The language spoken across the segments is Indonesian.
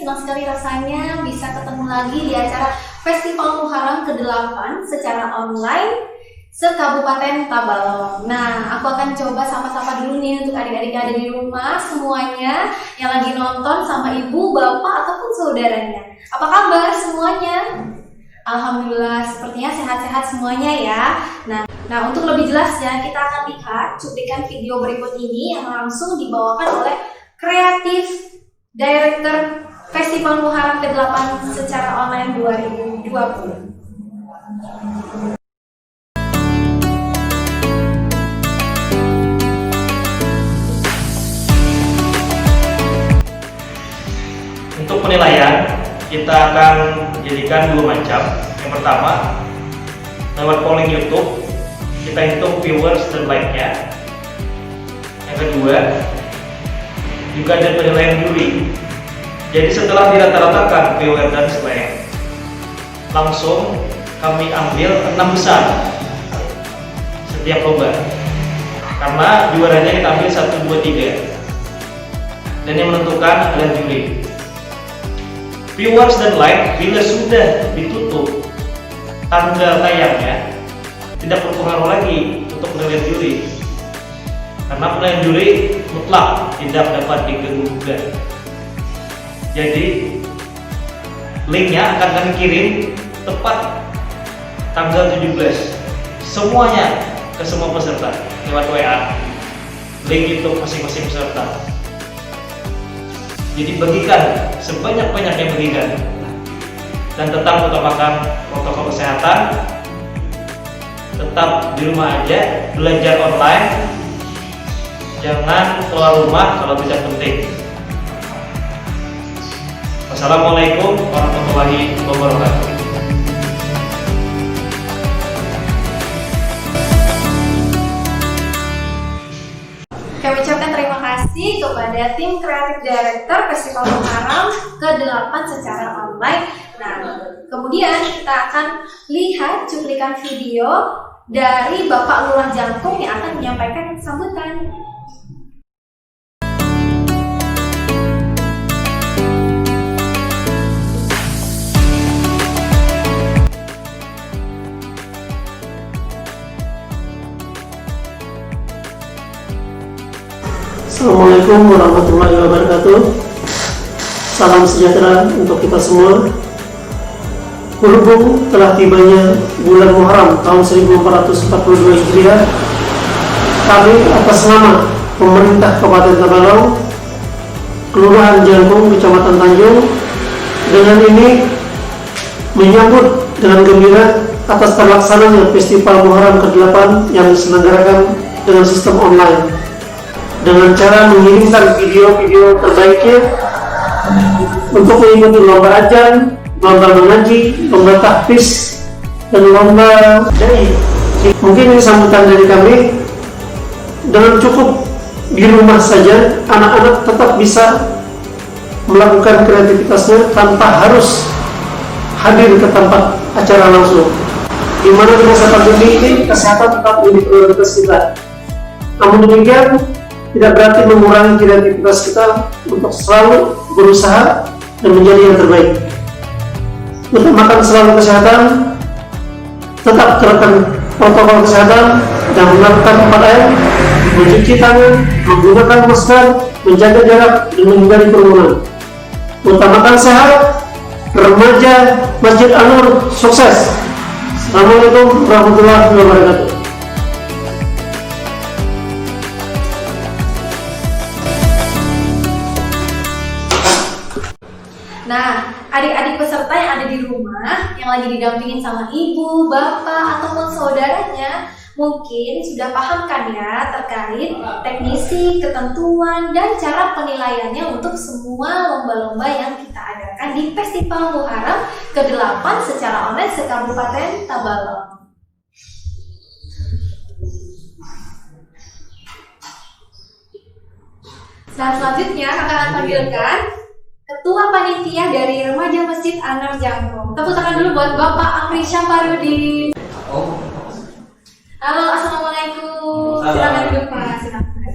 senang sekali rasanya bisa ketemu lagi di acara Festival Muharram ke-8 secara online se-Kabupaten Tabalong. Nah, aku akan coba sapa-sapa dulu nih untuk adik-adik yang ada di rumah semuanya yang lagi nonton sama ibu, bapak, ataupun saudaranya. Apa kabar semuanya? Alhamdulillah, sepertinya sehat-sehat semuanya ya. Nah, untuk lebih jelasnya kita akan lihat cuplikan video berikut ini yang langsung dibawakan oleh kreatif Director Festival Muharram ke-8 secara online 2020. Untuk penilaian, kita akan jadikan dua macam. Yang pertama, lewat polling YouTube, kita hitung viewers dan like-nya. Yang kedua, juga ada penilaian juri. Jadi setelah dirata-ratakan viewer dan like, langsung kami ambil 6 besar setiap lomba. Karena juaranya kita ambil 1, 2, 3. Dan yang menentukan adalah juri. Viewers dan like bila sudah ditutup tanggal tayangnya tidak berpengaruh lagi untuk penilaian juri, karena penilaian juri mutlak tidak dapat diganggu-gugat. Jadi linknya akan kami kirim tepat tanggal 17 semuanya ke semua peserta lewat WA, link YouTube masing-masing peserta. Jadi bagikan sebanyak-banyaknya, bagikan, dan tetap utamakan protokol kesehatan. Tetap di rumah aja, belajar online, jangan keluar rumah kalau tidak penting. Wassalamualaikum warahmatullahi wabarakatuh. Kami ucapkan terima kasih kepada tim kreatif Director Festival Muharram ke-8 secara online. Nah, kemudian kita akan lihat cuplikan video dari Bapak Lurah Jangkung yang akan menyampaikan sambutan. Assalamualaikum warahmatullahi wabarakatuh. Salam sejahtera untuk kita semua. Berhubung telah tibanya bulan Muharram tahun 1442 Hijriah, kami atas nama pemerintah Kabupaten Tabalong, Kelurahan Jangkung, Kecamatan Tanjung, dengan ini menyambut dengan gembira atas terlaksananya Festival Muharram ke-8 yang diselenggarakan dengan sistem online, dengan cara mengirimkan video-video terbaiknya untuk mengikuti lomba ajan, lomba mengaji, lomba tahfiz, dan lomba dai. Mungkin ini sambutan dari kami. Dengan cukup di rumah saja, anak-anak tetap bisa melakukan kreativitasnya tanpa harus hadir ke tempat acara langsung. Di mana di masa pandemi ini kesehatan tetap menjadi prioritas kita. Namun demikian, tidak berarti mengurangi kreativitas kita untuk selalu berusaha dan menjadi yang terbaik. Utamakan selalu kesehatan, tetap terapkan protokol kesehatan, dan melakukan 4M, mencuci tangan, menggunakan masker, menjaga jarak, dan menghindari kerumunan. Utamakan sehat, remaja Masjid An-Nur sukses. Assalamualaikum warahmatullahi wabarakatuh. Nah, adik-adik peserta yang ada di rumah, yang lagi didampingin sama ibu, bapak, ataupun saudaranya, mungkin sudah paham kan ya terkait teknisi, ketentuan, dan cara penilaiannya untuk semua lomba-lomba yang kita adakan di Festival Muharram ke-8 secara online se-Kabupaten Tabalong. Nah, selanjutnya akan panggilkan Ketua Panitia dari Remaja Masjid An-Nur Jangkung. Tepuk tangan dulu buat Bapak Amri Syafarudin. Halo, assalamualaikum. Silakan duduk Pak. Silakan.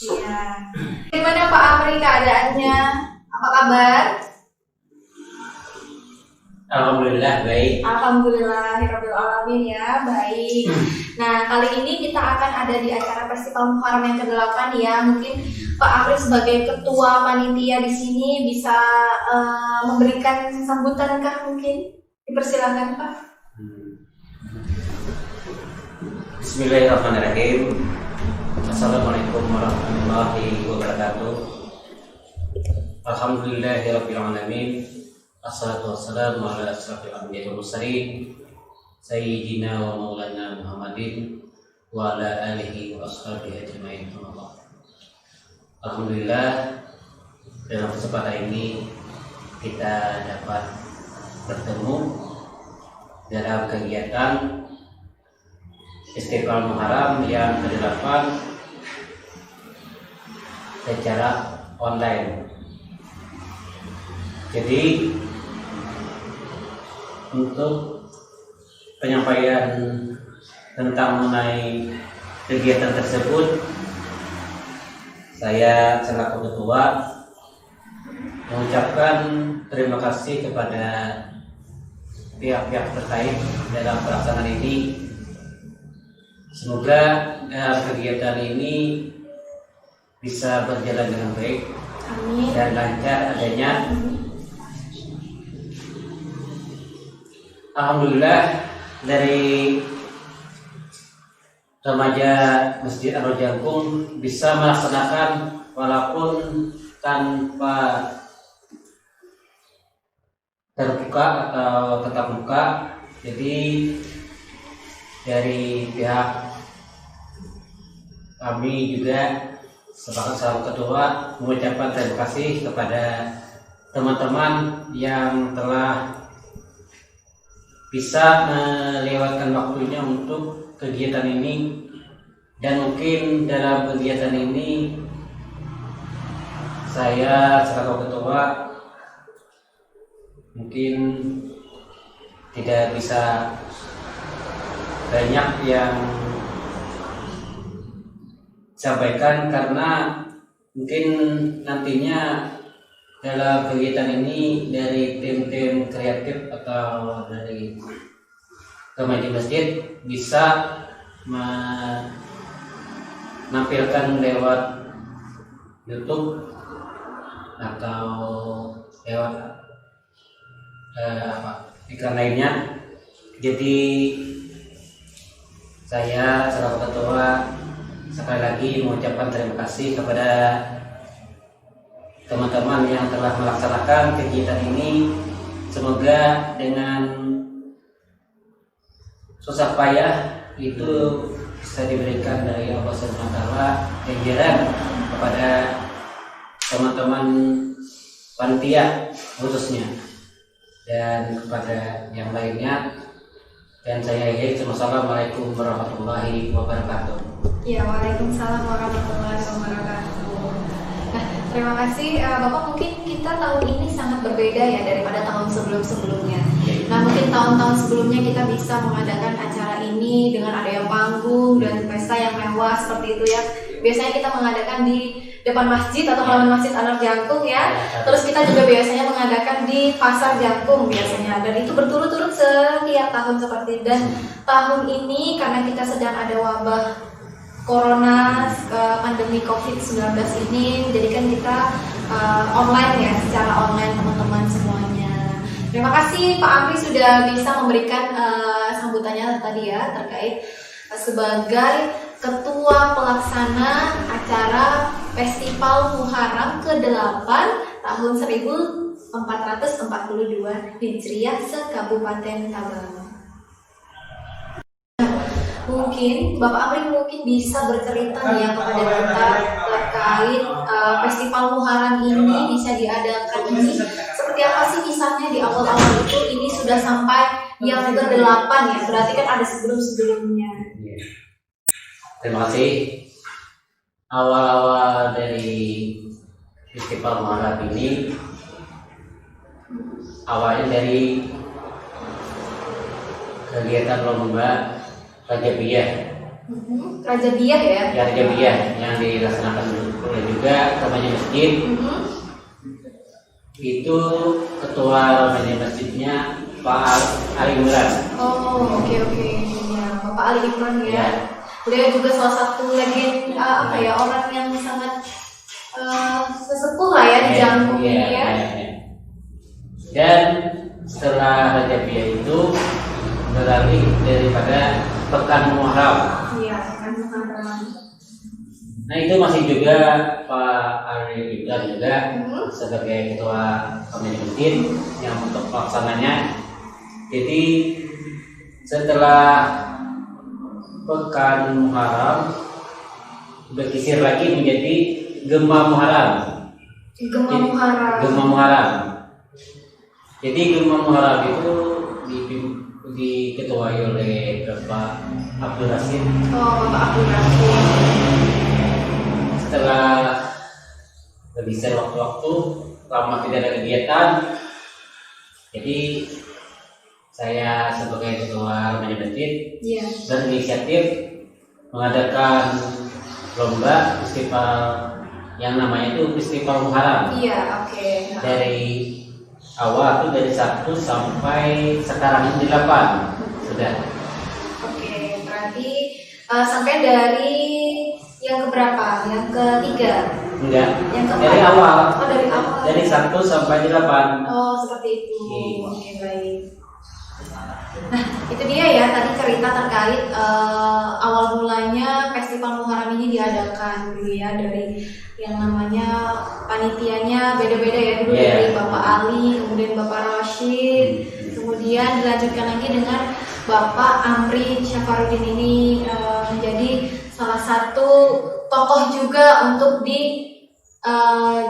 Iya. Gimana Pak Amri keadaannya? Apa kabar? Alhamdulillah baik. Alhamdulillahirabbil alamin ya, baik. Nah, kali ini kita akan ada di acara Festival Muharram yang ke-8 ya. Mungkin Pak Afri sebagai ketua panitia di sini bisa memberikan sambutan kah mungkin? Dipersilakan Pak. Bismillahirrahmanirrahim. Assalamualaikum warahmatullahi wabarakatuh. Alhamdulillahirabbil alamin. Assalatu wassalamu ala asyrafil anbiya'i wal mursalin sayyidina wa maulana Muhammadin wa ala alihi wa ashabihi ajmain. Alhamdulillah, dalam kesempatan ini kita dapat bertemu dalam kegiatan Festival Muharram yang ke-8 secara online. Jadi untuk penyampaian tentang mengenai kegiatan tersebut, saya selaku ketua mengucapkan terima kasih kepada pihak-pihak terkait dalam pelaksanaan ini. Semoga kegiatan ini bisa berjalan dengan baik. Amin. Dan lancar adanya. Alhamdulillah, dari remaja Masjid Ar-Rojangkung bisa melaksanakan walaupun tanpa terbuka atau tetap muka. Jadi dari pihak kami juga sebagai salah ketua mengucapkan terima kasih kepada teman-teman yang telah bisa melewatkan waktunya untuk kegiatan ini. Dan mungkin dalam kegiatan ini saya selaku ketua mungkin tidak bisa banyak yang sampaikan, karena mungkin nantinya dalam kegiatan ini dari tim-tim kreatif atau dari remaja masjid bisa menampilkan lewat YouTube atau lewat iklan lainnya. Jadi saya selaku ketua sekali lagi mengucapkan terima kasih kepada teman-teman yang telah melaksanakan kegiatan ini. Semoga dengan susah payah itu bisa diberikan dari Allah Subhanahu wa taala ganjaran kepada teman-teman panitia khususnya dan kepada yang lainnya. Dan saya akhiri, wassalamualaikum warahmatullahi wabarakatuh. Ya, waalaikumsalam warahmatullahi wabarakatuh. Nah, terima kasih Bapak. Mungkin kita tahun ini sangat berbeda ya daripada tahun sebelum-sebelumnya. Nah, mungkin tahun-tahun sebelumnya kita bisa mengadakan acara ini dengan adanya panggung dan pesta yang mewah seperti itu ya. Biasanya kita mengadakan di depan masjid atau halaman Masjid Ar-Rojangkung ya. Terus kita juga biasanya mengadakan di Pasar Jangkung biasanya. Dan itu berturut-turut setiap tahun seperti itu. Dan tahun ini karena kita sedang ada wabah Corona, pandemi COVID-19 ini, menjadikan kita online ya, secara online teman-teman semuanya. Terima kasih Pak Afri sudah bisa memberikan sambutannya tadi ya, terkait sebagai Ketua Pelaksana acara Festival Muharram ke-8 tahun 1442 Hijriah se-Kabupaten Tabalong. Mungkin Bapak Afri mungkin bisa bercerita nih ya kepada kita terkait Festival Muharram ini bisa diadakan ini seperti apa sih kisahnya di awal-awal itu. Ini sudah sampai yang ke-8 ya, berarti kan ada sebelum-sebelumnya. Terima kasih. Awal-awal dari Festival Muharram ini awalnya dari kegiatan lomba Raja Biyah. Raja Biyah ya? Ya, Raja Biyah yang dilaksanakan oleh juga remaja masjid. Itu ketua remaja masjidnya Pak Ali Imran. Oh, oke. Ya, Bapak Ali Imran ya. Ya. Beliau juga salah satu orang yang sangat sesepuh lah ya di Jangkung ini ya. Dan setelah Rajabiyah itu beralih daripada Pekan Muharram. Iya, kan Muharram. Nah itu masih juga Pak Ali Imran juga sebagai ketua komite masjid yang untuk pelaksananya. Jadi setelah Pekan Muharram berkisir lagi menjadi Gema Muharram. Gema Muharram. Jadi Gema Muharram itu diketuai oleh Bapak Abdul Rasid. Oh, Bapak Abdul Rasid. Setelah bergeser waktu-waktu lama tidak ada kegiatan, jadi saya sebagai ketua remaja masjid berinisiatif mengadakan lomba festival yang namanya itu Festival Muharram. Iya, oke. Dari awal itu dari 1 sampai sekarang ini 8 sudah. Oke, berarti sampai dari yang keberapa? Yang ketiga? Enggak. Yang keempat? Dari awal. Oh, dari awal. Dari 1 sampai 8. Oh, seperti itu. Iya. Oke, baik. Nah, itu dia ya tadi cerita terkait awal mulanya Festival Muharram ini diadakan dulu ya, dari yang namanya panitianya beda-beda ya, dulu dari Bapak Ali, kemudian Bapak Rashid, kemudian dilanjutkan lagi dengan Bapak Amri Syafaruddin ini menjadi salah satu tokoh juga untuk di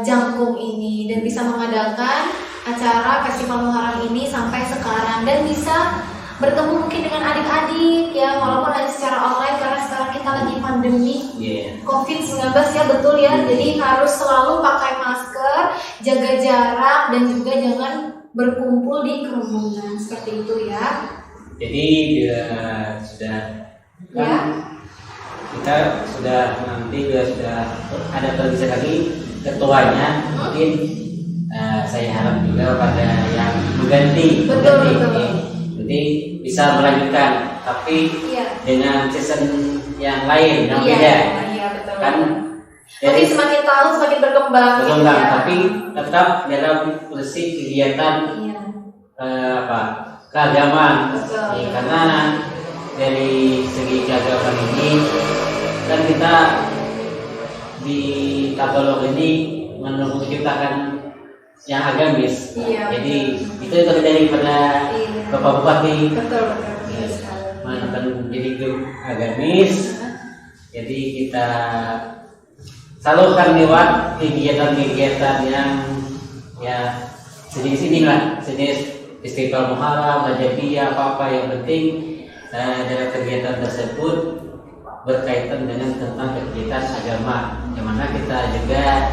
Jangkung ini dan bisa mengadakan acara Festival Muharram ini sampai sekarang dan bisa bertemu mungkin dengan adik-adik ya, walaupun hanya secara online karena sekarang kita lagi pandemi COVID-19 ya, betul ya, jadi harus selalu pakai masker, jaga jarak dan juga jangan berkumpul di kerumunan seperti itu ya. Jadi bila sudah kita sudah nanti sudah ada terbisa lagi ketuanya, mungkin saya harap juga pada yang mengganti nanti bisa melanjutkan, tapi dengan season yang lain yang beda. Iya, betul. Kan jadi semakin tahu semakin berkembang. Tapi tetap dalam prinsip kegiatan keagamaan. Karena dari segi keagamaan ini kan kita di Tabalong ini menciptakan yang agamis. Jadi itu daripada Bapak Bupati. Betul. Jadi agamis. Jadi kita salurkan lewat kegiatan-kegiatan yang sejenis inilah, sejenis Festival Muharram, Rajabiyah, apa yang penting dalam kegiatan tersebut berkaitan dengan tentang kegiatan agama, yang mana kita juga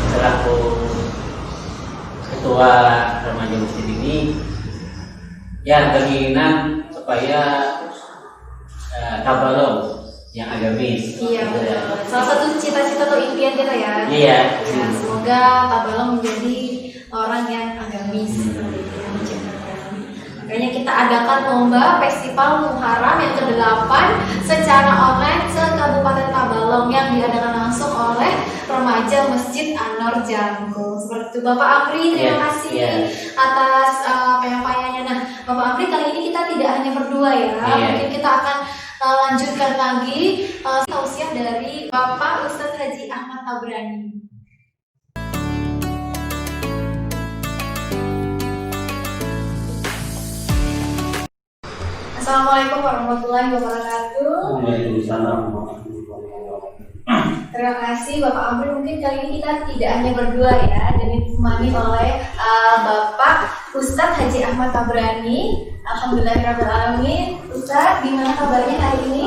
selaku ketua remaja masjid ini berkeinginan supaya Tabalong yang agamis. Iya, betul. Salah satu cita-cita atau impian kita ya. Iya. Semoga Tabalong menjadi orang yang agamis seperti itu yang menciptakan. Makanya kita adakan lomba Festival Muharram yang ke-8 secara online se-Kabupaten Tabalong yang diadakan langsung oleh remaja Masjid An-Nur Jangkung. Seperti itu Bapak Amri, terima kasih atas penyampaiannya. Nah, Bapak Amri, kali ini kita tidak hanya berdua ya. Mungkin kita akan lanjutkan lagi tausiah dari Bapak Ustadz Haji Ahmad Tabrani. Assalamualaikum warahmatullahi wabarakatuh. Waalaikumsalam. Terima kasih Bapak Amri. Mungkin kali ini kita tidak hanya berdua ya, dan ditemani oleh Bapak Ustadz Haji Ahmad Tabrani. Alhamdulillahirrahmanirrahim. Ustadz, gimana kabarnya hari ini?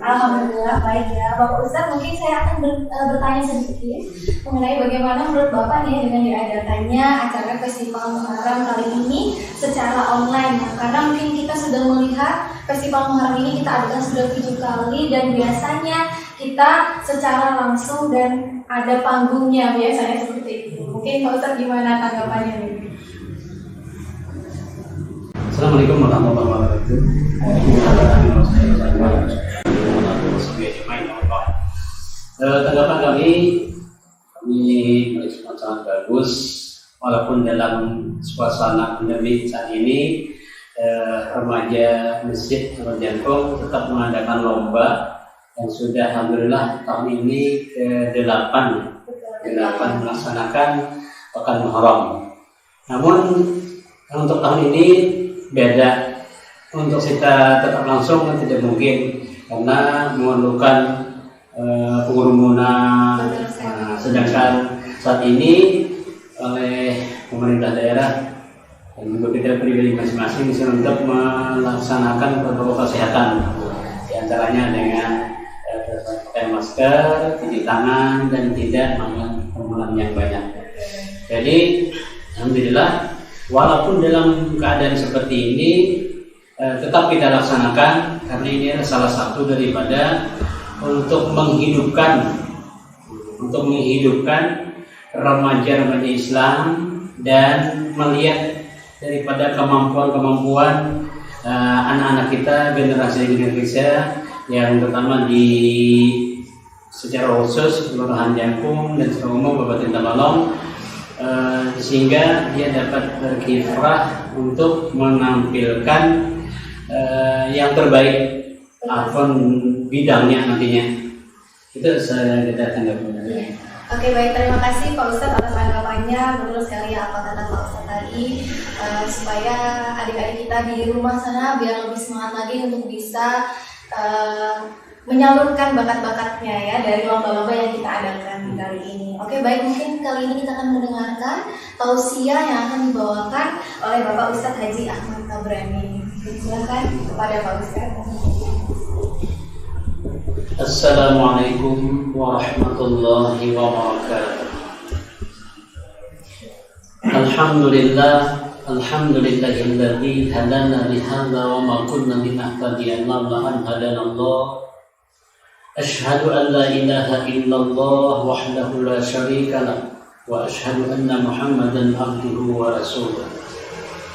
Alhamdulillah baik ya. Bapak Ustadz, mungkin saya akan bertanya sedikit mengenai bagaimana menurut Bapak nih dengan diadakannya acara Festival Muharram kali ini secara online. Karena mungkin kita sudah melihat Festival Muharram ini kita adakan sudah 7 kali dan biasanya kita secara langsung dan ada panggungnya biasanya seperti itu. Mungkin Pak Ustadz gimana tanggapannya nih? Assalamualaikum warahmatullahi wabarakatuh. Tanggapan kami merespon sangat bagus, walaupun dalam suasana pandemi saat ini remaja masjid Jangkung tetap mengadakan lomba yang sudah alhamdulillah tahun ini ke-8 melaksanakan Pekan Muharram. Namun untuk tahun ini beda, untuk kita tetap langsung tidak mungkin karena memerlukan pengerumunan. Sedangkan saat ini oleh pemerintah daerah dan juga kita pribadi masing-masing bisa untuk melaksanakan protokol kesehatan, diantaranya dengan pakai masker, cuci tangan, dan tidak makan kerumunan yang banyak. Jadi alhamdulillah, walaupun dalam keadaan seperti ini tetap kita laksanakan karena ini adalah salah satu daripada untuk menghidupkan remaja-remaja Islam dan melihat daripada kemampuan anak-anak kita, generasi Indonesia yang terutama di secara khusus Kelurahan Jangkung dan secara umum Kabupaten Tabalong, sehingga dia dapat berkiprah untuk menampilkan yang terbaik apapun bidangnya nantinya. Itu saya tanggapan. Oke, baik, terima kasih Pak Ustadz atas tanggapannya. Betul sekali apa kata Pak Ustadz tadi, supaya adik-adik kita di rumah sana biar lebih semangat lagi untuk bisa menyalurkan bakat-bakatnya ya dari lomba-lomba yang kita adakan kali ini. Oke, baik, mungkin kali ini kita akan mendengarkan tausiah yang akan dibawakan oleh Bapak Ustadz Haji Ahmad Tabrani. Silakan kepada Pak Ustadz. Assalamualaikum warahmatullahi wabarakatuh. Alhamdulillahilladzi hadana lihadza wa ma kunna linahtadiya laula an hadana Allah. Asyhadu an la ilaha illallah wahdahu la syarika lah wa asyhadu anna Muhammadan abduhu wa rasuluh.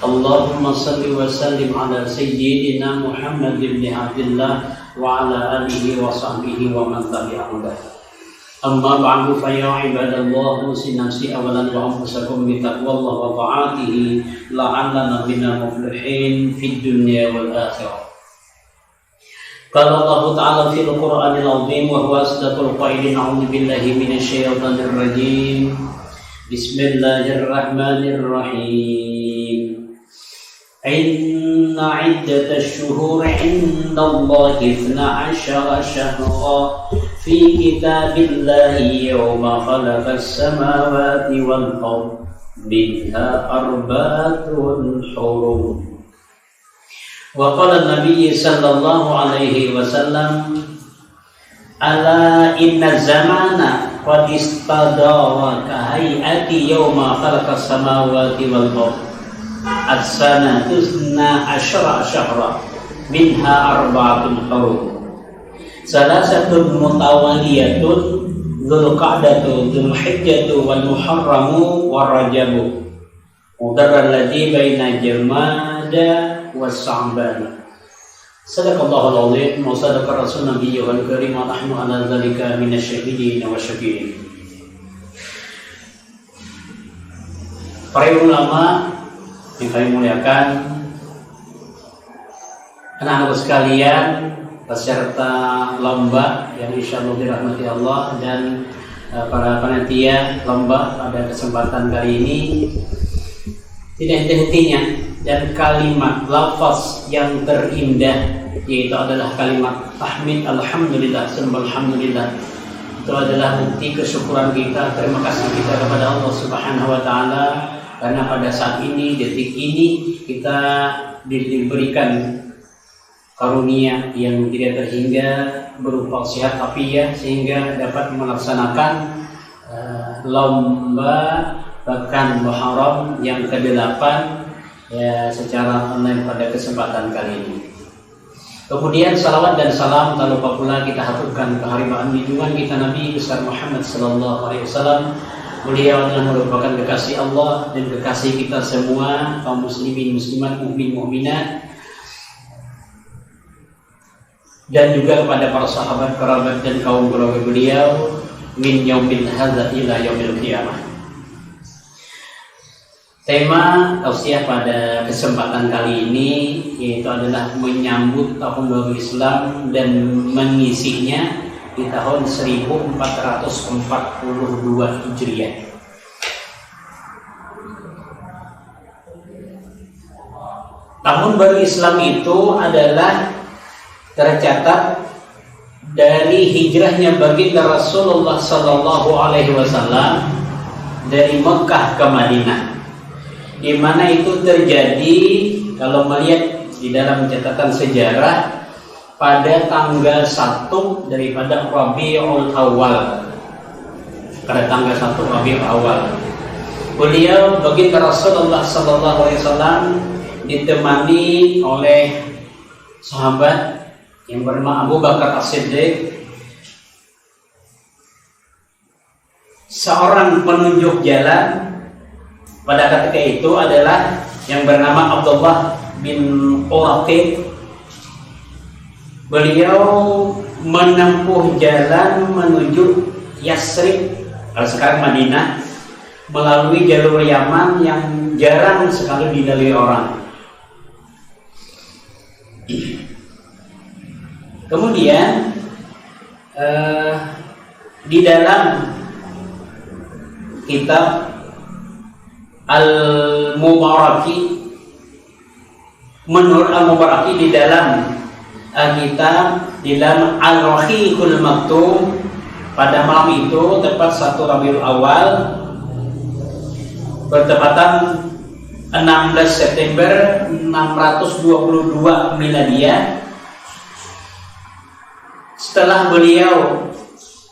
Allahumma salli wa sallim ala sayyidina Muhammad ibn Abdullah wa ala alihi wa sahbihi wa man tabi'ahum. Amma ba'du fa ya ibadallah, usi nafsi awalan wa anfusakum bi taqwallah wa ta'atihi la'allana minal muflihin fid dunya wal akhirah. Qala Allah ta'ala fil Qur'anil 'azim wa huwa asdaqul qailin, a'udzu billahi minasy syaithanir rajim. Bismillahirrahmanirrahim. Inna 'iddatash shuhuri 'indallahi 12 syahra fi kitabillahi yawma khalaqas samawati wal ardh minha arba'atun hurum. Wa qala an-nabiy sallallahu alaihi wasallam, ala inna zamana qad istadara ka hayati yawma khalaqas samawati wal ardh as-sanatu 12 syahra minha arba'atun hurum. Salasatun mutawaliyatun Dzulqa'datu Dzulhijjatu wal Muharramu war Rajabu mudarral ladzi baina Jamada was Sa'ban. Sadaqallahul azim wa sadaqa rasulun nabiyyul karim wa nahnu ala dzalika minasyahidin wa syakirin. Para ulama yang kami muliakan, anak-anak sekalian, peserta lomba yang insya Allah dirahmati Allah, dan para panitia lomba pada kesempatan kali ini, tidak henti-hentinya dan kalimat lafaz yang terindah yaitu adalah kalimat tahmid alhamdulillah summa alhamdulillah. Itu adalah bukti kesyukuran kita, terima kasih kita kepada Allah Subhanahu wa taala, karena pada saat ini, detik ini, kita diberikan karunia yang tidak terhingga berupa sehat afiat sehingga dapat melaksanakan lomba Pekan Muharram yang ke-8 ya, secara online pada kesempatan kali ini. Kemudian salawat dan salam tak lupa pula kita haturkan kehadiran junjungan kita Nabi besar Muhammad sallallahu alaihi wasallam, Beliau adalah merupakan kekasih Allah dan kekasih kita semua, kaum muslimin, muslimat, mukmin, mukminat, dan juga kepada para sahabat, kerabat dan kaum keluarga beliau min yaumil hadza ila yaumil qiyamah. Tema tausiah pada kesempatan kali ini yaitu adalah menyambut tahun baru Islam dan mengisinya di tahun 1442 Hijriah. Tahun baru Islam itu adalah tercatat dari hijrahnya baginda Rasulullah Sallallahu Alaihi Wasallam dari Mekah ke Madinah, di mana itu terjadi kalau melihat di dalam catatan sejarah pada tanggal 1 daripada Rabiul Awal. Pada tanggal 1 Rabiul Awal, beliau baginda Rasulullah Sallallahu Alaihi Wasallam ditemani oleh sahabat yang bernama Abu Bakar As-Siddiq, seorang penunjuk jalan pada ketika itu adalah yang bernama Abdullah bin Uraqib. Beliau menempuh jalan menuju Yasrib, kalau sekarang Madinah, melalui jalur Yaman yang jarang sekali dilalui orang. Kemudian di dalam kitab Al-Mubaraki, menurut Al-Mubaraki di dalam kitab di dalam Al-Rahiqul Maktum, pada malam itu tepat 1 Rabiul Awal bertepatan 16 September 622 Miladiah, setelah beliau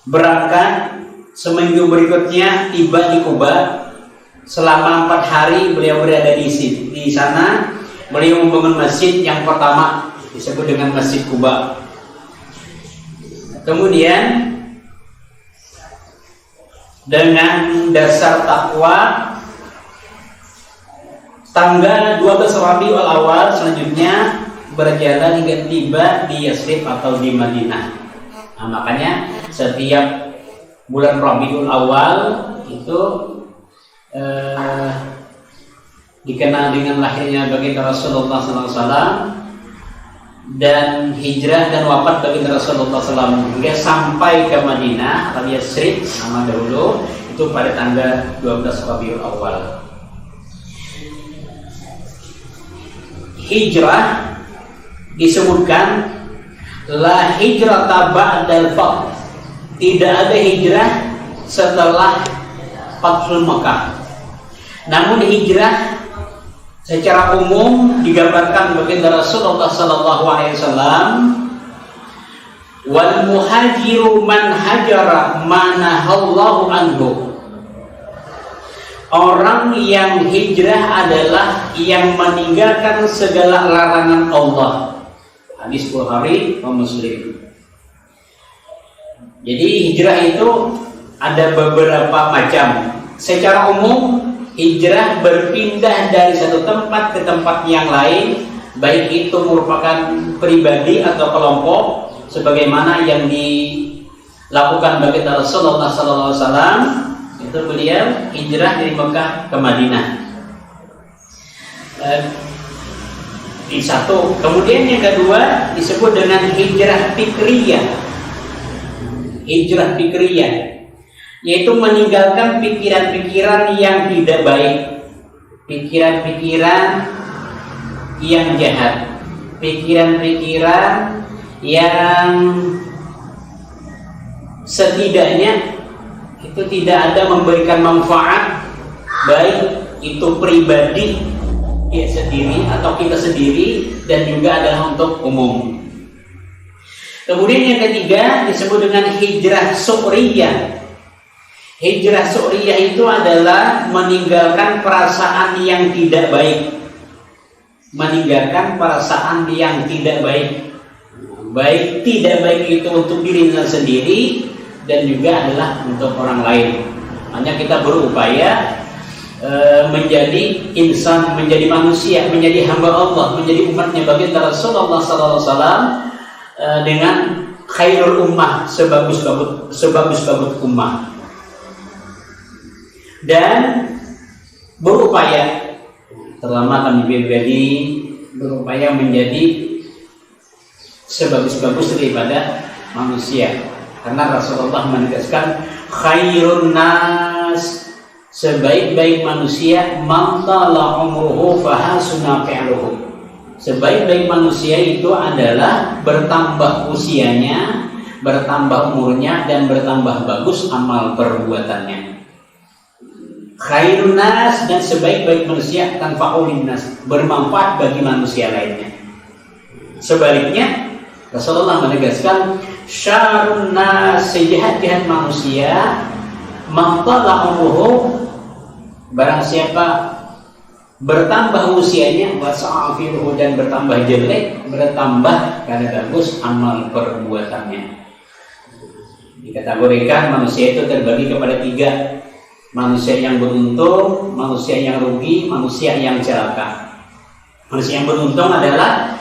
berangkat seminggu berikutnya tiba di Kuba. Selama 4 hari beliau berada di sana. Beliau membangun masjid yang pertama disebut dengan Masjid Kuba. Kemudian dengan dasar takwa, tanggal 12 Rabiul Awal selanjutnya berjalan hingga tiba di Yasrib atau di Madinah. Nah, makanya setiap bulan Rabiul Awal itu dikenal dengan lahirnya baginda Rasulullah SAW dan hijrah dan wafat baginda Rasulullah SAW hingga sampai ke Madinah atau Yasrib nama dahulu itu pada tanggal 12 Rabiul Awal. Hijrah disebutkan la hijrata ba'dal fath, tidak ada hijrah setelah Fathul Makkah. Namun hijrah secara umum digambarkan baginda Rasulullah sallallahu alaihi wasallam, wal muhajiru man hajara manahallahu anhu. Orang yang hijrah adalah yang meninggalkan segala larangan Allah. Hadis Bukhari dan Muslim. Jadi hijrah itu ada beberapa macam. Secara umum hijrah berpindah dari satu tempat ke tempat yang lain, baik itu merupakan pribadi atau kelompok, sebagaimana yang dilakukan baginda Rasulullah SAW. Itu beliau hijrah dari Mekah ke Madinah. Ini satu. Kemudian yang kedua disebut dengan hijrah fikriyah. Hijrah fikriyah yaitu meninggalkan pikiran-pikiran yang tidak baik, pikiran-pikiran yang jahat, pikiran-pikiran yang setidaknya itu tidak ada memberikan manfaat, baik itu pribadi dia sendiri atau kita sendiri, dan juga adalah untuk umum. Kemudian yang ketiga disebut dengan hijrah su'riyah. Hijrah su'riyah itu adalah meninggalkan perasaan yang tidak baik, meninggalkan perasaan yang tidak baik, baik tidak baik itu untuk diri sendiri dan juga adalah untuk orang lain. Hanya kita berupaya menjadi insan, menjadi manusia, menjadi hamba Allah, menjadi umatnya baginda Rasulullah SAW dengan khairul ummah, sebagus-bagus ummah, dan berupaya, terutama kami pribadi berupaya menjadi sebagus-bagus daripada manusia, karena Rasulullah menegaskan khairun nas, sebaik-baik manusia man tala umruhu fahasuna fi'luhu. Sebaik-baik manusia itu adalah bertambah usianya, bertambah umurnya, dan bertambah bagus amal perbuatannya. Khairun nas, dan sebaik-baik manusia tanfa'ul nas, bermanfaat bagi manusia lainnya. Sebaliknya Rasulullah menegaskan syarrun nas, sejahat-jahat manusia man tala umruhu, barang siapa bertambah usianya wasa'afiruhu, dan bertambah jelek, bertambah kada bagus amal perbuatannya. Dikategorikan manusia itu terbagi kepada 3: manusia yang beruntung, manusia yang rugi, manusia yang celaka. Manusia yang beruntung adalah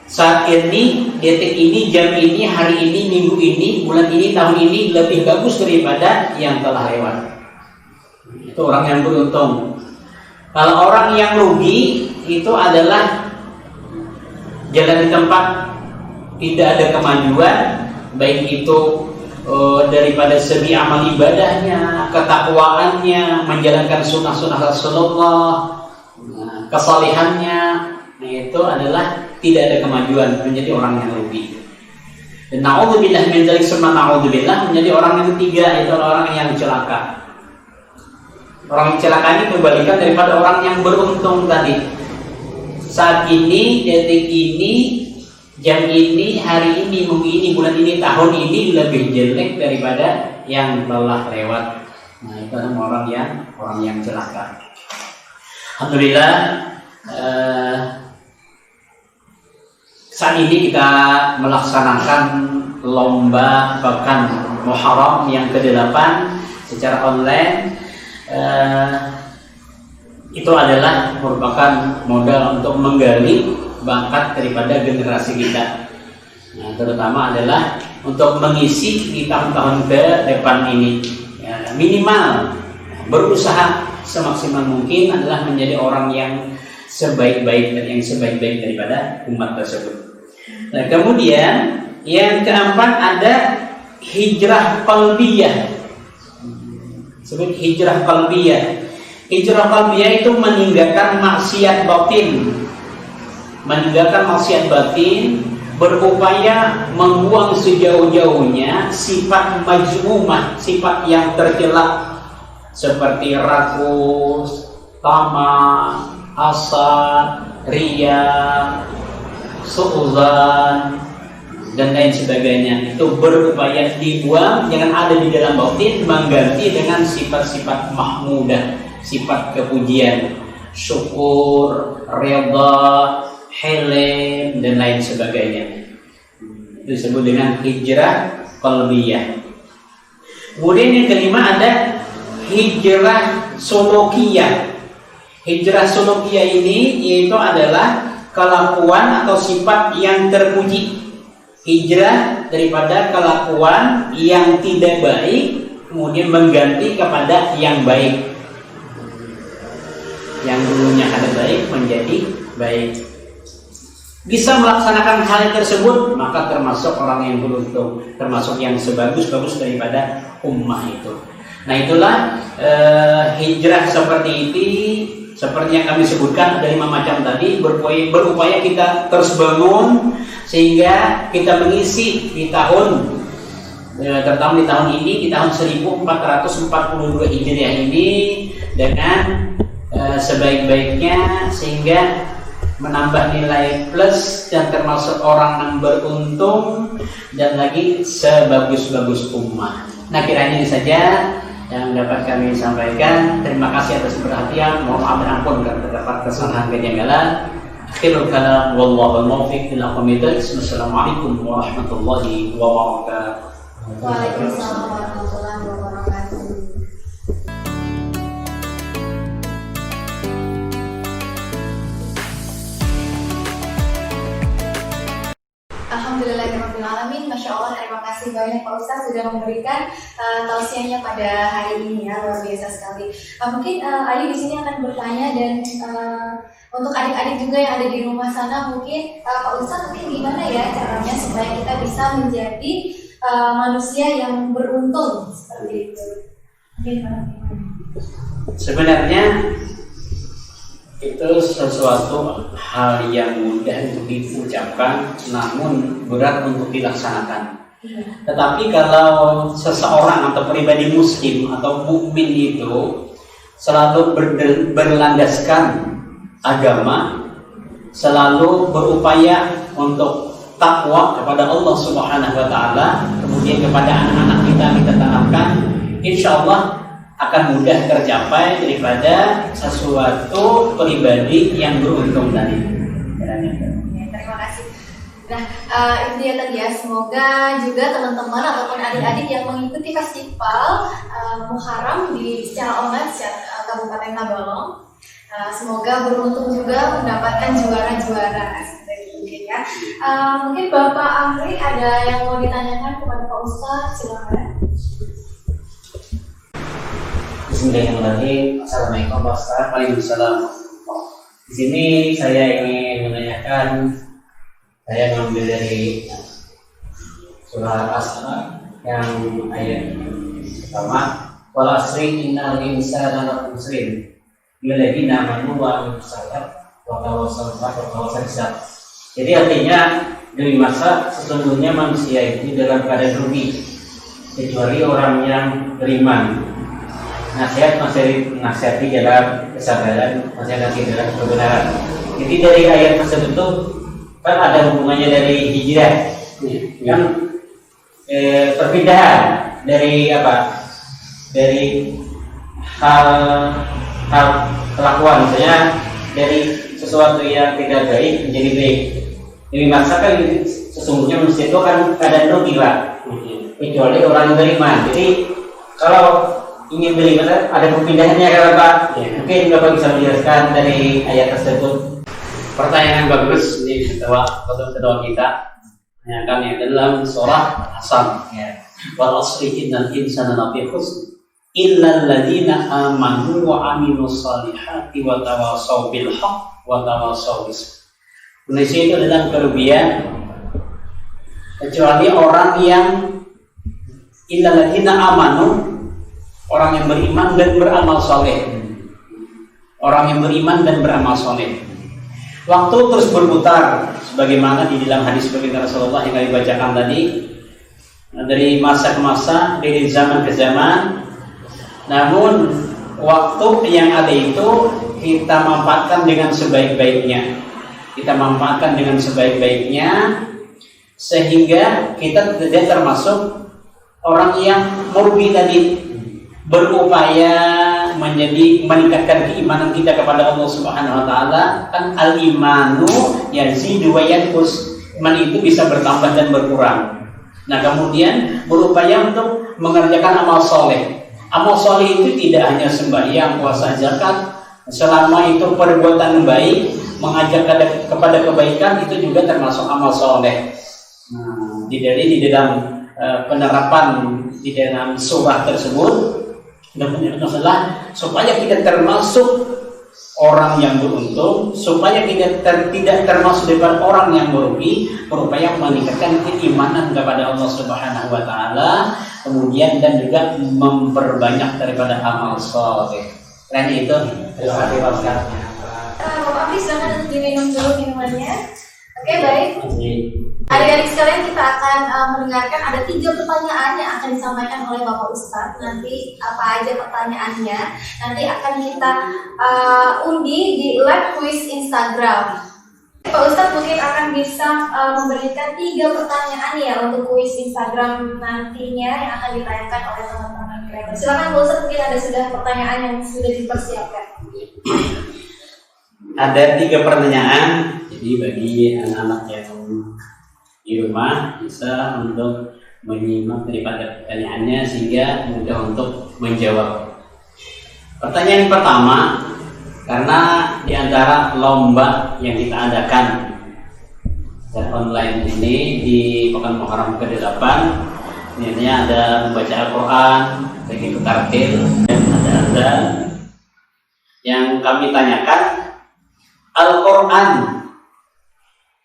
saat ini, detik ini, jam ini, hari ini, minggu ini, bulan ini, tahun ini lebih bagus daripada yang telah lewat. Itu orang yang beruntung. Kalau orang yang rugi itu adalah jalan di tempat, tidak ada kemajuan, baik itu daripada segi amal ibadahnya, ketakwaannya, menjalankan sunnah-sunnah Rasulullah, kesalehannya, itu adalah tidak ada kemajuan, menjadi orang yang rugi. Dan na'udzubillah min dzalik, summa na'udzubillah, menjadi orang yang ketiga, itu orang yang celaka. Orang yang celaka ini kebalikan daripada orang yang beruntung tadi. Saat ini, detik ini, jam ini, hari ini, minggu ini, bulan ini, tahun ini lebih jelek daripada yang telah lewat. Nah, itu adalah orang yang celaka. Alhamdulillah, saat ini kita melaksanakan lomba pekan Muharram yang ke-8 secara online. Itu adalah merupakan modal untuk menggali bakat daripada generasi kita. Nah, terutama adalah untuk mengisi di tahun-tahun ke depan ini. Ya, minimal berusaha semaksimal mungkin adalah menjadi orang yang sebaik-baik dan yang sebaik-baik daripada umat tersebut. Nah, kemudian yang keempat ada hijrah qalbiyah. Sebut hijrah qalbiyah. Hijrah qalbiyah itu meninggalkan maksiat batin. Meninggalkan maksiat batin, berupaya membuang sejauh-jauhnya sifat majmumah, sifat yang tercela seperti rakus, tamak, hasad, riya, su'uzan, dan lain sebagainya. Itu berupaya dibuang, jangan ada di dalam batin, mengganti dengan sifat-sifat mahmudah, sifat kepujian, syukur, redha, hilm, dan lain sebagainya. Itu disebut dengan hijrah qalbiyah. Kemudian yang kelima ada hijrah sulukiyah. Hijrah sulukiyah ini yaitu adalah kelakuan atau sifat yang terpuji. Hijrah daripada kelakuan yang tidak baik kemudian mengganti kepada yang baik. Yang dulunya ada baik menjadi baik. Bisa melaksanakan hal tersebut, maka termasuk orang yang beruntung, termasuk yang sebagus-bagus daripada ummah itu. Nah, itulah hijrah seperti ini. Seperti yang kami sebutkan ada 5 macam tadi, berupaya kita terus bangun sehingga kita mengisi di tahun, terutama di tahun ini, di tahun 1442 Hijriah ini dengan sebaik-baiknya, sehingga menambah nilai plus dan termasuk orang yang beruntung dan lagi sebagus-bagus ummah. Nah, kiranya ini saja yang dapat kami sampaikan. Terima kasih atas perhatian. Mohon maaf dan ampun kalau terdapat kesalahan kejanggalan. Akhirul kalam wallahu muwaffiq ila aqwamit thoriq. Wassalamualaikum warahmatullahi wabarakatuh. Waalaikumsalam warahmatullahi wabarakatuh. ya Allah, terima kasih banyak Pak Ustadz sudah memberikan tausiahnya pada hari ini ya, luar biasa sekali. Mungkin Ali di sini akan bertanya dan untuk adik-adik juga yang ada di rumah sana, mungkin Pak Ustadz mungkin gimana ya caranya supaya kita bisa menjadi manusia yang beruntung seperti itu? Mungkin Sebenarnya itu sesuatu hal yang mudah untuk diucapkan, namun berat untuk dilaksanakan. Tetapi kalau seseorang atau pribadi muslim atau mukmin itu selalu berlandaskan agama, selalu berupaya untuk takwa kepada Allah Subhanahu wa taala, kemudian kepada anak-anak kita tanamkan, insya Allah akan mudah tercapai daripada sesuatu pribadi yang beruntung tadi. Terima kasih. Nah, itu dia tadi ya. Semoga juga teman-teman ataupun adik-adik yang mengikuti festival Muharram secara online secara Kabupaten Tabalong, semoga beruntung juga mendapatkan juara-juara seperti itu ya. Mungkin Bapak Amri ada yang mau ditanyakan kepada Pak Ustadz, silakan. Bismillahirrahmanirrahim. Assalamualaikum Pak Ustaz. Waalaikumsalam. Di sini saya ingin menanyakan, saya mengambil dari surah Al-Asr yang ayat pertama, wal asri innal insana lafi khusr illa alladziina aamanu wa 'amilus shalihaati wa tawassaw bil haqqi wa tawassaw bis sabr. Jadi artinya demi masa sesungguhnya manusia itu dalam keadaan rugi kecuali orang yang beriman. Nasihati dalam kesabaran, nasihati dalam kebenaran. Jadi dari ayat tersebut itu kan ada hubungannya dari hijrah, kan perpindahan dari apa? Dari hal kelakuan, misalnya dari sesuatu yang tidak baik menjadi baik. Jadi masa kan sesungguhnya manusia itu kan keadaan rugi lah, kecuali orang yang beriman. Jadi kalau ingin beriman ada perpindahannya kan Pak? Ya. Mungkin Bapak bisa menjelaskan dari ayat tersebut. Pertanyaan yang bagus ini ketua kita. Tanyakan yang dalam surah Al-Asr. Ya. Wal asri innal insana lafi khusr illa alladziina aamanu wa 'amilus shalihaati wa tawassaw bil haqqi wa tawassaw bis sabr. Manusia itu dalam kerugian kecuali orang yang illa alladziina aamanu, orang yang beriman dan beramal soleh. Orang yang beriman dan beramal soleh. Waktu terus berputar, sebagaimana di dalam hadis baginda Rasulullah yang kami bacakan tadi, dari masa ke masa, dari zaman ke zaman. Namun waktu yang ada itu kita manfaatkan dengan sebaik-baiknya. Kita manfaatkan dengan sebaik-baiknya sehingga kita tidak termasuk orang yang merugi tadi, berupaya meningkatkan keimanan kita kepada Allah Subhanahu wa taala. Kan al-imanu yazidu wa yanqus. Iman itu bisa bertambah dan berkurang. Nah, kemudian berupaya untuk mengerjakan amal soleh. Amal soleh itu tidak hanya sembahyang, puasa, zakat. Selama itu perbuatan baik, mengajak kepada kebaikan, itu juga termasuk amal soleh. Nah, di dalam penerapan di dalam surah tersebut dan masalah supaya kita termasuk orang yang beruntung, supaya kita tidak termasuk daripada orang yang merugi, berupaya meningkatkan keimanan kepada Allah Subhanahu wa taala, kemudian dan juga memperbanyak daripada amal saleh. Selain itu, terima kasih Pak Ustaz. Bapak Amri silakan untuk diminum dulu minumannya. Oke, baik. Adik-adik sekalian, kita akan mendengarkan ada 3 pertanyaan yang akan disampaikan oleh Bapak Ustadz. Nanti apa aja pertanyaannya, nanti akan kita undi di live quiz Instagram. Pak Ustadz mungkin akan bisa memberikan 3 pertanyaan ya untuk quiz Instagram nantinya yang akan ditanyakan oleh teman-teman kreator. Silakan Pak Ustadz, mungkin ada sudah pertanyaan yang sudah dipersiapkan. Ada 3 pertanyaan. Jadi bagi anak-anak yang di rumah bisa untuk menyimak daripada pertanyaannya sehingga mudah untuk menjawab. Pertanyaan yang pertama, karena di antara lomba yang kita adakan dan online ini di Pekan Muharram ke-8. Ini ada membaca Al-Quran, bagi tartil, dan ada adzan. Yang kami tanyakan, Al-Quran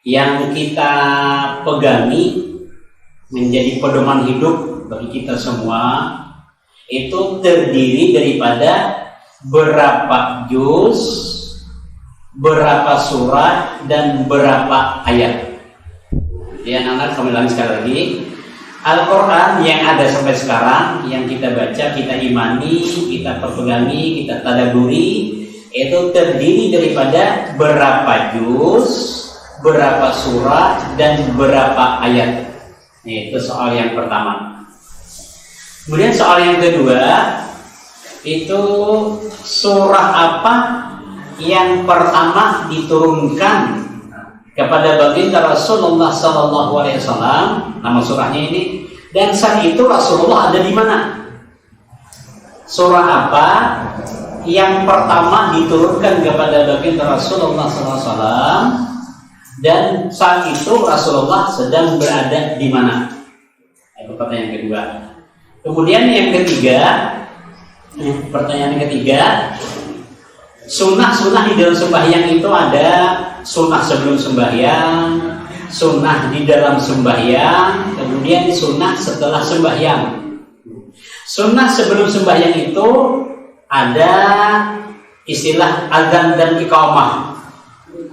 yang kita pegangi menjadi pedoman hidup bagi kita semua itu terdiri daripada berapa juz, berapa surat, dan berapa ayat. Ya, anak-anak, kami ulangi sekali lagi. Al-Quran yang ada sampai sekarang, yang kita baca, kita imani, kita pegangi, kita tadaburi, itu terdiri daripada berapa juz, berapa surat, dan berapa ayat. Itu soal yang pertama. Kemudian soal yang kedua, itu surah apa yang pertama diturunkan kepada baginda Rasulullah SAW, nama surahnya ini, dan saat itu Rasulullah ada di mana? Surah apa yang pertama diturunkan kepada baginda Rasulullah SAW, dan saat itu Rasulullah sedang berada di mana? Itu pertanyaan kedua. Kemudian yang ketiga, pertanyaan ketiga, sunnah-sunnah di dalam sembahyang itu ada sunnah sebelum sembahyang, sunnah di dalam sembahyang, kemudian sunnah setelah sembahyang. Sunnah sebelum sembahyang itu ada istilah adzan dan iqamah.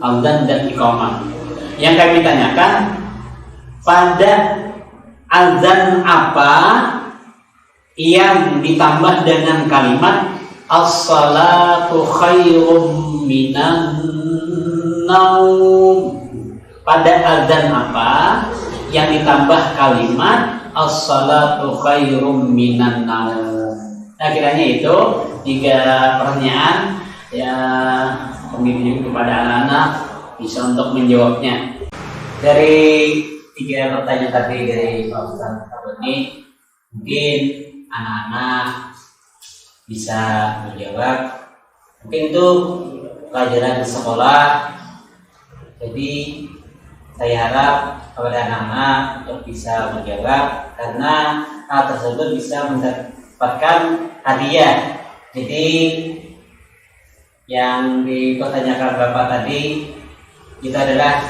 Adzan dan iqamah. Yang kami tanyakan, pada adzan apa yang ditambah dengan kalimat as-salatu khairum minan naum? Pada adzan apa yang ditambah kalimat as-salatu khairum minan naum? Nah, kiranya itu 3 pertanyaan ya, pemimpin kepada anak-anak bisa untuk menjawabnya. Dari 3 pertanyaan tadi dari Pak Ustaz ini, mungkin anak-anak bisa menjawab. Mungkin itu pelajaran di sekolah. Jadi saya harap kepada anak-anak untuk bisa menjawab, karena hal tersebut bisa mendapatkan hadiah. Jadi yang dipertanyakan Bapak tadi itu adalah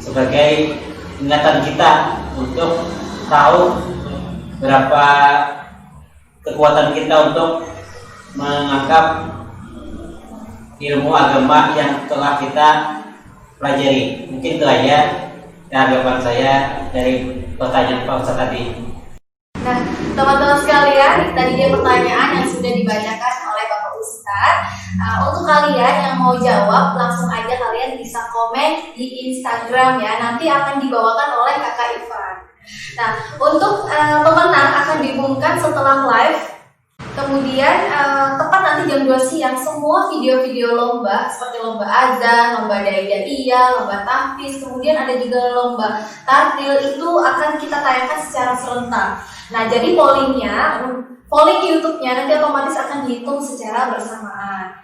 sebagai ingatan kita untuk tahu berapa kekuatan kita untuk menganggap ilmu agama yang telah kita pelajari. Mungkin itu aja tanggapan saya dari pertanyaan Pak Ustaz tadi. Nah, teman-teman sekalian, tadi dia pertanyaan yang sudah dibacakan oleh Bapak Ustadz. Untuk kalian yang mau jawab, langsung aja kalian bisa komen di Instagram ya. Nanti akan dibawakan oleh Kakak Ivan. Nah, untuk pemenang akan diumumkan setelah live. Kemudian tepat nanti jam 2 siang semua video-video lomba seperti lomba azan, lomba daiyah, lomba tahfiz, kemudian ada juga lomba tartil itu akan kita tayangkan secara serentak. Nah, jadi polling YouTube-nya nanti otomatis akan dihitung secara bersamaan.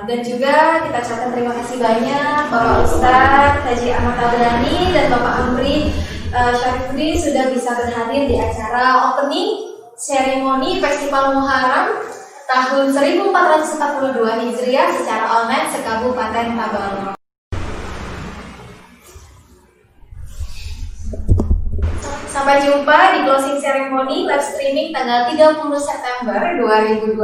Dan juga kita ucapkan terima kasih banyak Bapak Ustadz Haji Ahmad Tabrani dan Bapak Amri Syarifuddin sudah bisa berhadir di acara opening seremoni Festival Muharram tahun 1442 Hijriah secara online se-Kabupaten Tabalong. Sampai jumpa di closing ceremony live streaming tanggal 30 September 2020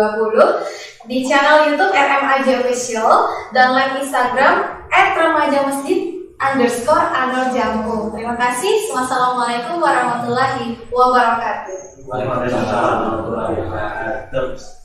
di channel YouTube RMAJ Official dan live Instagram @remajamasjid_Anwar Terima kasih. Wassalamualaikum warahmatullahi wabarakatuh. Waalaikumsalam warahmatullahi wabarakatuh.